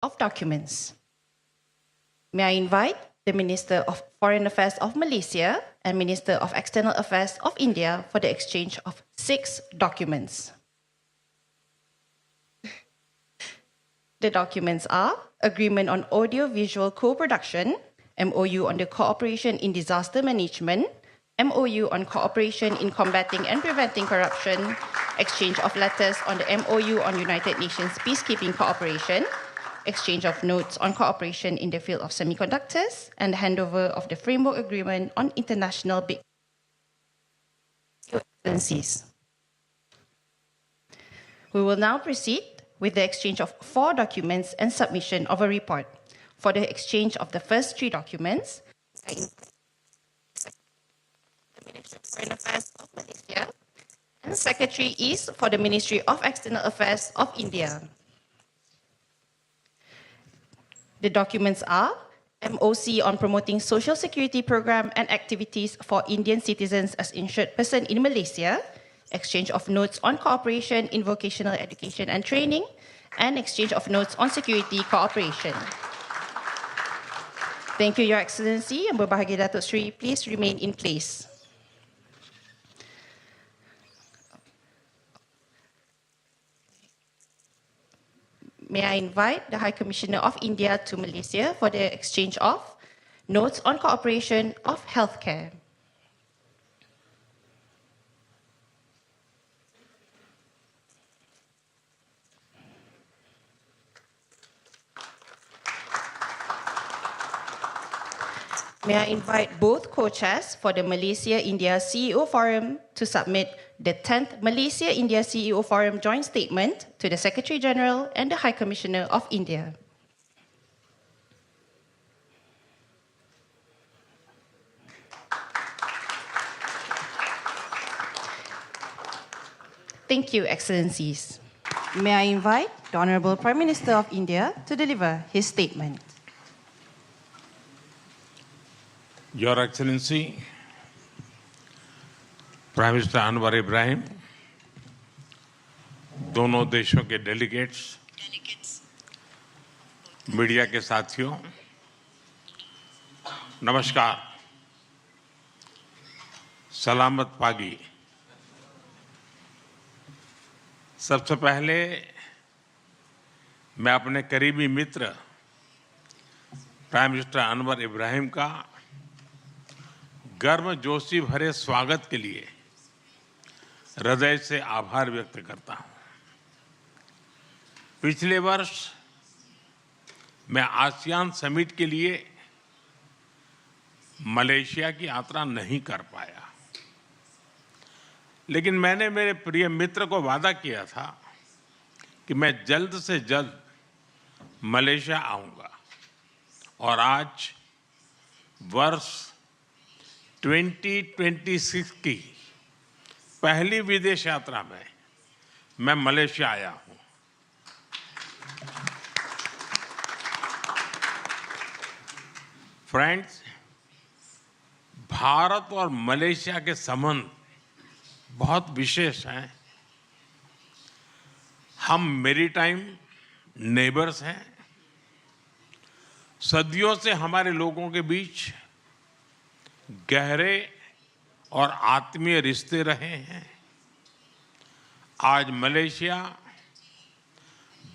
of documents. May I invite the Minister of Foreign Affairs of Malaysia and Minister of External Affairs of India for the exchange of 6 documents. The documents are Agreement on Audio-Visual Co-Production, MOU on the Cooperation in Disaster Management, MOU on Cooperation in Combating and Preventing Corruption, exchange of letters on the MOU on United Nations Peacekeeping Cooperation, exchange of notes on cooperation in the field of semiconductors, and the handover of the Framework Agreement on International Big Excellencies. We will now proceed with the exchange of 4 documents and submission of a report. For the exchange of the first 3 documents, the Ministry of Foreign Affairs of Malaysia, and the Secretary is for the Ministry of External Affairs of India. The documents are MOC on promoting social security program and activities for Indian citizens as insured person in Malaysia, exchange of notes on cooperation in vocational education and training, and exchange of notes on security cooperation. Thank you, Your Excellency, and Berbahagia Datuk Seri, please remain in place. May I invite the High Commissioner of India to Malaysia for the exchange of notes on cooperation of healthcare. May I invite both co-chairs for the Malaysia-India CEO Forum to submit the 10th Malaysia-India CEO Forum joint statement to the Secretary General and the High Commissioner of India. Thank you, Excellencies. May I invite the Honourable Prime Minister of India to deliver his statement. Your Excellency, prime minister Anwar Ibrahim, दोनों देशों के delegates, media के साथियों, नमस्कार। सलामत पागी। सबसे पहले मैं अपने करीबी मित्र प्राइम मिनिस्टर अनवर इब्राहिम का गर्मजोशी भरे स्वागत के लिए हृदय से आभार व्यक्त करता हूं। पिछले वर्ष मैं आसियान समिट के लिए मलेशिया की यात्रा नहीं कर पाया, लेकिन मैंने मेरे प्रिय मित्र को वादा किया था कि मैं जल्द से जल्द मलेशिया आऊंगा, और आज वर्ष 2026 की पहली विदेश यात्रा में मैं मलेशिया आया हूं। फ्रेंड्स, भारत और मलेशिया के संबंध बहुत विशेष हैं। हम मैरीटाइम नेबर्स हैं। सदियों से हमारे लोगों के बीच गहरे और आत्मीय रिश्ते रहे हैं। आज मलेशिया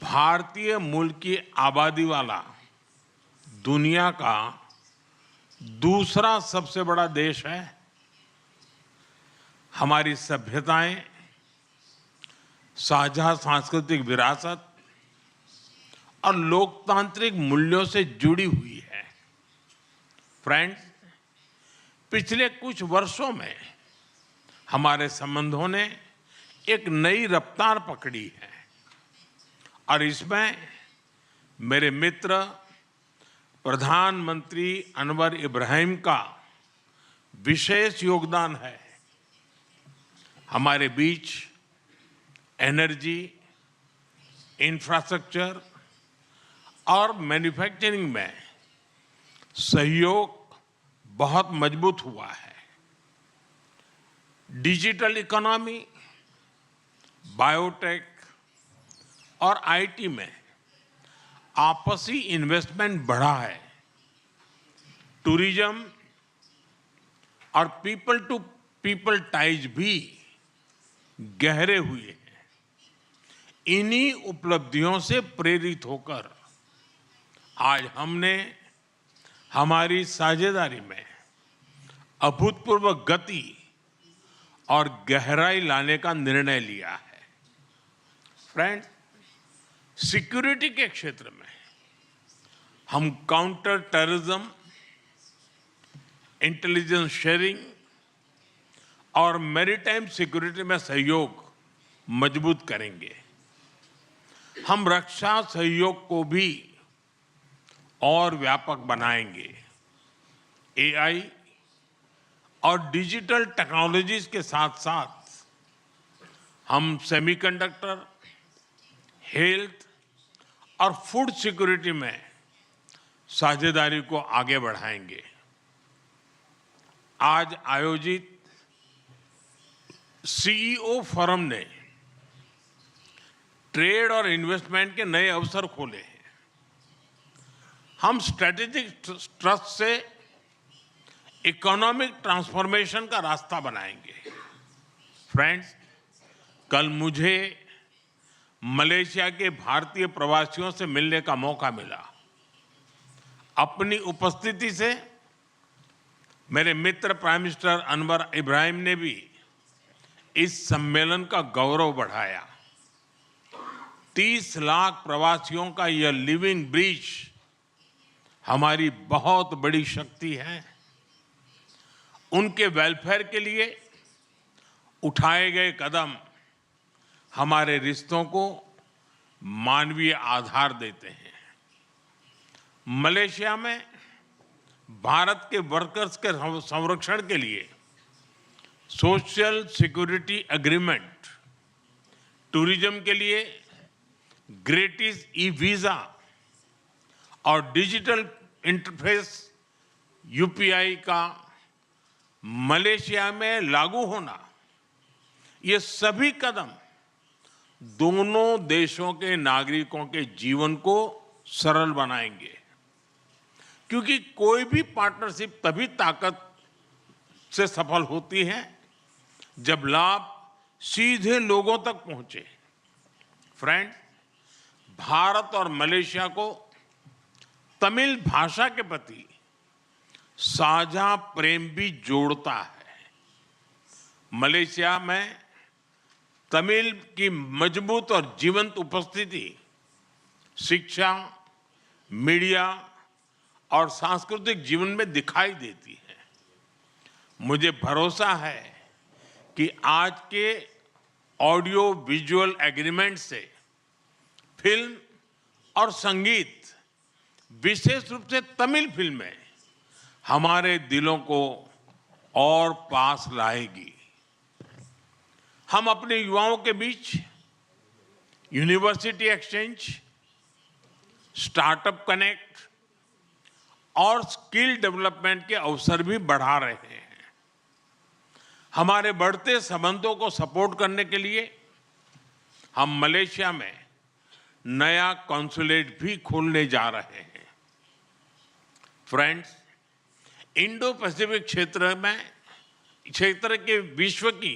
भारतीय मूल की आबादी वाला दुनिया का दूसरा सबसे बड़ा देश है। हमारी सभ्यताएं, साझा सांस्कृतिक विरासत और लोकतांत्रिक मूल्यों से जुड़ी हुई है। फ्रेंड्स, पिछले कुछ वर्षों में हमारे संबंधों ने एक नई रफ्तार पकड़ी है, और इसमें मेरे मित्र प्रधानमंत्री अनवर इब्राहिम का विशेष योगदान है। हमारे बीच एनर्जी, इंफ्रास्ट्रक्चर और मैन्युफैक्चरिंग में सहयोग बहुत मजबूत हुआ है। डिजिटल इकोनॉमी, बायोटेक और आईटी में आपसी इन्वेस्टमेंट बढ़ा है। टूरिज्म और पीपल टू पीपल टाइज भी गहरे हुए हैं। इन्हीं उपलब्धियों से प्रेरित होकर आज हमने हमारी साझेदारी में अभूतपूर्व गति और गहराई लाने का निर्णय लिया है। फ्रेंड्स, सिक्योरिटी के क्षेत्र में हम काउंटर टेररिज्म, इंटेलिजेंस शेयरिंग और मैरीटाइम सिक्योरिटी में सहयोग मजबूत करेंगे। हम रक्षा सहयोग को भी और व्यापक बनाएंगे। एआई और डिजिटल टेक्नोलॉजीज के साथ साथ हम सेमीकंडक्टर, हेल्थ और फूड सिक्योरिटी में साझेदारी को आगे बढ़ाएंगे। आज आयोजित सीईओ फोरम ने ट्रेड और इन्वेस्टमेंट के नए अवसर खोले हैं। हम स्ट्रेटेजिक ट्रस्ट से इकोनॉमिक ट्रांसफॉर्मेशन का रास्ता बनाएंगे। फ्रेंड्स, कल मुझे मलेशिया के भारतीय प्रवासियों से मिलने का मौका मिला। अपनी उपस्थिति से मेरे मित्र प्राइम मिनिस्टर अनवर इब्राहिम ने भी इस सम्मेलन का गौरव बढ़ाया। 30 लाख प्रवासियों का यह लिविंग ब्रिज हमारी बहुत बड़ी शक्ति है। उनके वेलफेयर के लिए उठाए गए कदम हमारे रिश्तों को मानवीय आधार देते हैं। मलेशिया में भारत के वर्कर्स के संरक्षण के लिए सोशल सिक्योरिटी एग्रीमेंट, टूरिज्म के लिए ग्रेटिस ई वीजा और डिजिटल इंटरफेस यूपीआई का मलेशिया में लागू होना, ये सभी कदम दोनों देशों के नागरिकों के जीवन को सरल बनाएंगे। क्योंकि कोई भी पार्टनरशिप तभी ताकत से सफल होती है जब लाभ सीधे लोगों तक पहुंचे। फ्रेंड, भारत और मलेशिया को तमिल भाषा के प्रति साझा प्रेम भी जोड़ता है। मलेशिया में तमिल की मजबूत और जीवंत उपस्थिति शिक्षा, मीडिया और सांस्कृतिक जीवन में दिखाई देती है। मुझे भरोसा है कि आज के ऑडियो विजुअल एग्रीमेंट से फिल्म और संगीत, विशेष रूप से तमिल फिल्में, हमारे दिलों को और पास लाएगी। हम अपने युवाओं के बीच यूनिवर्सिटी एक्सचेंज, स्टार्टअप कनेक्ट और स्किल डेवलपमेंट के अवसर भी बढ़ा रहे हैं। हमारे बढ़ते संबंधों को सपोर्ट करने के लिए हम मलेशिया में नया कॉन्सुलेट भी खोलने जा रहे हैं। फ्रेंड्स, इंडो पैसिफिक क्षेत्र के विश्व की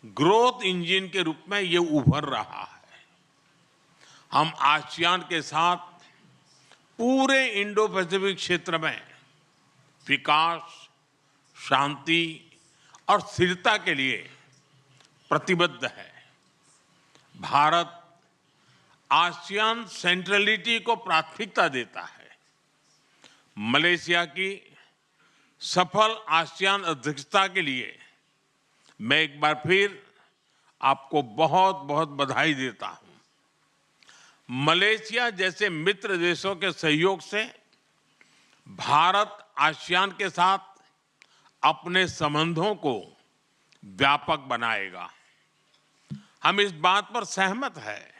ग्रोथ इंजन के रूप में ये उभर रहा है। हम आसियान के साथ पूरे इंडो पैसिफिक क्षेत्र में विकास, शांति और स्थिरता के लिए प्रतिबद्ध है। भारत आसियान सेंट्रलिटी को प्राथमिकता देता है। मलेशिया की सफल आसियान अध्यक्षता के लिए मैं एक बार फिर आपको बहुत बहुत बधाई देता हूं। मलेशिया जैसे मित्र देशों के सहयोग से भारत आसियान के साथ अपने संबंधों को व्यापक बनाएगा। हम इस बात पर सहमत हैं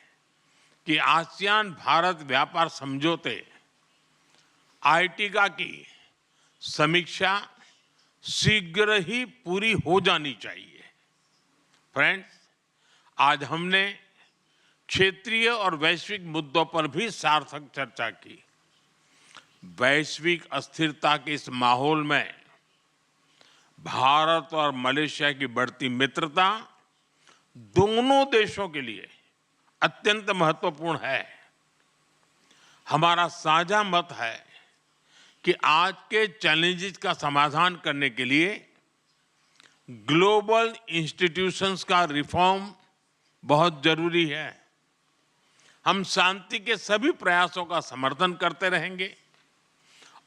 कि आसियान भारत व्यापार समझौते आर्टिगा की समीक्षा शीघ्र ही पूरी हो जानी चाहिए। फ्रेंड्स, आज हमने क्षेत्रीय और वैश्विक मुद्दों पर भी सार्थक चर्चा की। वैश्विक अस्थिरता के इस माहौल में भारत और मलेशिया की बढ़ती मित्रता दोनों देशों के लिए अत्यंत महत्वपूर्ण है। हमारा साझा मत है कि आज के चैलेंजेस का समाधान करने के लिए ग्लोबल इंस्टीट्यूशंस का रिफॉर्म बहुत जरूरी है। हम शांति के सभी प्रयासों का समर्थन करते रहेंगे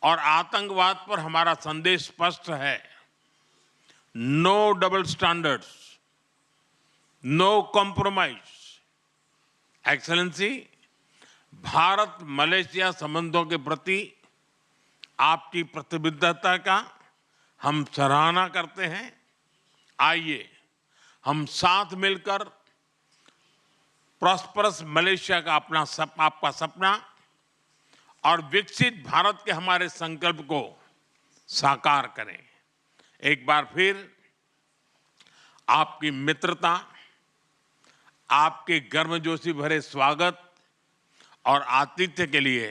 और आतंकवाद पर हमारा संदेश स्पष्ट है। No double standards, no compromise. Excellency, Bharat Malaysia संबंधों के प्रति आपकी प्रतिबद्धता का हम सराहना करते हैं। आइए हम साथ मिलकर प्रॉस्परस मलेशिया का आपका सपना और विकसित भारत के हमारे संकल्प को साकार करें। एक बार फिर आपकी मित्रता, आपके गर्मजोशी भरे स्वागत और आतिथ्य के लिए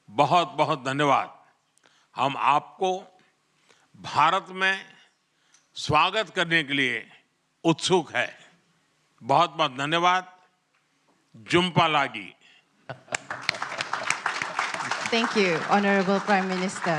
बहुत बहुत धन्यवाद। हम आपको भारत में स्वागत करने के लिए उत्सुक है। बहुत बहुत धन्यवाद। जुम्पा लागी। Thank you, Honorable Prime Minister.